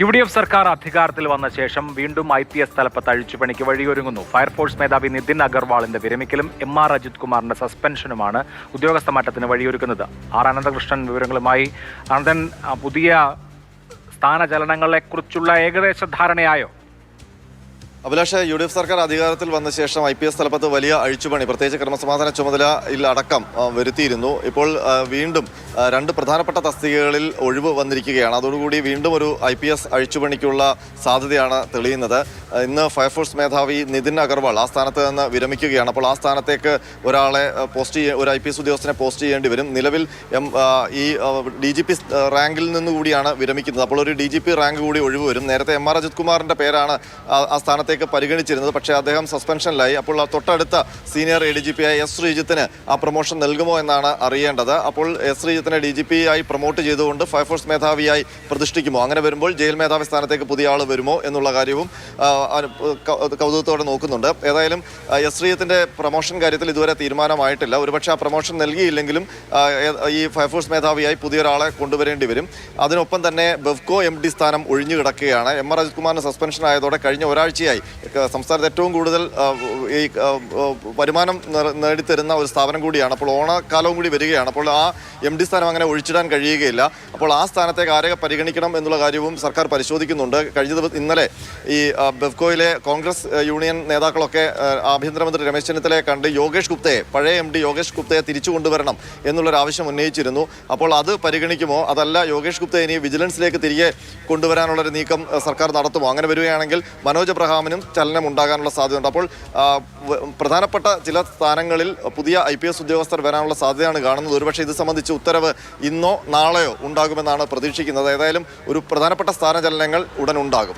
UDF സർക്കാർ അധികാരത്തിൽ വന്ന ശേഷം വീണ്ടും IPS തലപ്പത്ത് അഴിച്ചുപണിക്ക് വഴിയൊരുങ്ങുന്നു. ഫയർഫോഴ്സ് മേധാവി നിതിൻ അഗർവാളിന്റെ വിരമിക്കലും MR അജിത് കുമാറിന്റെ സസ്പെൻഷനുമാണ് ഉദ്യോഗസ്ഥ മാറ്റത്തിന് വഴിയൊരുക്കുന്നത്. അനന്തകൃഷ്ണൻ വിവരങ്ങളുമായി. അനന്തൻ, പുതിയ സ്ഥാനചലനങ്ങളെക്കുറിച്ചുള്ള ഏകദേശ ധാരണയായോ? അഭിലാഷ്, UDF സർക്കാർ അധികാരത്തിൽ വന്ന ശേഷം IPS തലപ്പത്ത് വലിയ അഴിച്ചുപണി, പ്രത്യേകിച്ച് ക്രമസമാധാന ചുമതലയിൽ അടക്കം വരുത്തിയിരുന്നു. ഇപ്പോൾ വീണ്ടും രണ്ട് പ്രധാനപ്പെട്ട തസ്തികകളിൽ ഒഴിവ് വന്നിരിക്കുകയാണ്. അതോടുകൂടി വീണ്ടും ഒരു IPS അഴിച്ചുപണിക്കുള്ള സാധ്യതയാണ് തെളിയുന്നത്. ഇന്ന് ഫയർഫോഴ്സ് മേധാവി നിതിൻ അഗർവാൾ ആ സ്ഥാനത്ത് നിന്ന് വിരമിക്കുകയാണ്. അപ്പോൾ ആ സ്ഥാനത്തേക്ക് ഒരാളെ ഒരു IPS ഉദ്യോഗസ്ഥനെ പോസ്റ്റ് ചെയ്യേണ്ടി വരും. നിലവിൽ ഈ DGP റാങ്കിൽ നിന്നുകൂടിയാണ് വിരമിക്കുന്നത്. അപ്പോൾ ഒരു DGP റാങ്ക് കൂടി ഒഴിവ് വരും. നേരത്തെ MR അജിത് കുമാറിന്റെ പേരാണ് ആ സ്ഥാനത്തേക്ക് പരിഗണിച്ചിരുന്നത്. പക്ഷേ അദ്ദേഹം സസ്പെൻഷനിലായി. അപ്പോൾ തൊട്ടടുത്ത സീനിയർ ADGP ആയ S ശ്രീജിത്തിന് ആ പ്രൊമോഷൻ നൽകുമോ എന്നാണ് അറിയേണ്ടത്. അപ്പോൾ S ശ്രീജിത്തിനെ DGP ആയി പ്രൊമോട്ട് ചെയ്തുകൊണ്ട് ഫയർഫോഴ്സ് മേധാവിയായി പ്രതിഷ്ഠിക്കുമോ? അങ്ങനെ വരുമ്പോൾ ജയിൽ മേധാവി സ്ഥാനത്തേക്ക് പുതിയ ആൾ വരുമോ എന്നുള്ള കാര്യവും കൗതുകത്തോടെ നോക്കുന്നുണ്ട്. ഏതായാലും S ശ്രീജിത്തിന്റെ പ്രൊമോഷൻ കാര്യത്തിൽ ഇതുവരെ തീരുമാനമായിട്ടില്ല. ഒരുപക്ഷെ ആ പ്രൊമോഷൻ നൽകിയില്ലെങ്കിലും ഈ ഫയർഫോഴ്സ് മേധാവിയായി പുതിയൊരാളെ കൊണ്ടുവരേണ്ടി വരും. അതിനൊപ്പം തന്നെ ബെവ്കോ MD സ്ഥാനം ഒഴിഞ്ഞു കിടക്കുകയാണ്. MR അജിത് കുമാറിന് സസ്പെൻഷൻ ആയതോടെ കഴിഞ്ഞ ഒരാഴ്ചയായി സംസ്ഥാനത്ത് ഏറ്റവും കൂടുതൽ ഈ വരുമാനം നേടിത്തരുന്ന ഒരു സ്ഥാപനം കൂടിയാണ്. അപ്പോൾ ഓണക്കാലവും കൂടി വരികയാണ്. അപ്പോൾ ആ MD സ്ഥാനം അങ്ങനെ ഒഴിച്ചിടാൻ കഴിയുകയില്ല. അപ്പോൾ ആ സ്ഥാനത്തേക്ക് ആരെ പരിഗണിക്കണം എന്നുള്ള കാര്യവും സർക്കാർ പരിശോധിക്കുന്നുണ്ട്. ഇന്നലെ ഈ ബെവ്കോയിലെ കോൺഗ്രസ് യൂണിയൻ നേതാക്കളൊക്കെ ആഭ്യന്തരമന്ത്രി രമേശ് ചെന്നിത്തലയെ കണ്ട് യോഗേഷ് ഗുപ്തയെ, പഴയ MD യോഗേഷ് ഗുപ്തയെ തിരിച്ചു കൊണ്ടുവരണം എന്നുള്ളൊരു ആവശ്യം ഉന്നയിച്ചിരുന്നു. അപ്പോൾ അത് പരിഗണിക്കുമോ? അതല്ല യോഗേഷ് ഗുപ്തയെ ഇനി വിജിലൻസിലേക്ക് തിരികെ കൊണ്ടുവരാനുള്ളൊരു നീക്കം സർക്കാർ നടത്തുമോ? അങ്ങനെ വരികയാണെങ്കിൽ മനോജ് എബ്രഹാമിനും ചലനം ഉണ്ടാകാനുള്ള സാധ്യതയുണ്ട്. അപ്പോൾ പ്രധാനപ്പെട്ട ചില സ്ഥാനങ്ങളിൽ പുതിയ IPS ഉദ്യോഗസ്ഥർ വരാനുള്ള സാധ്യതയാണ് കാണുന്നത്. ഒരുപക്ഷെ ഇത് സംബന്ധിച്ച് ഉത്തരവ് ഇന്നോ നാളെയോ ഉണ്ടാകുമെന്നാണ് പ്രതീക്ഷിക്കുന്നത്. ഏതായാലും ഒരു പ്രധാനപ്പെട്ട സ്ഥാനചലനങ്ങൾ ഉടൻ ഉണ്ടാകും.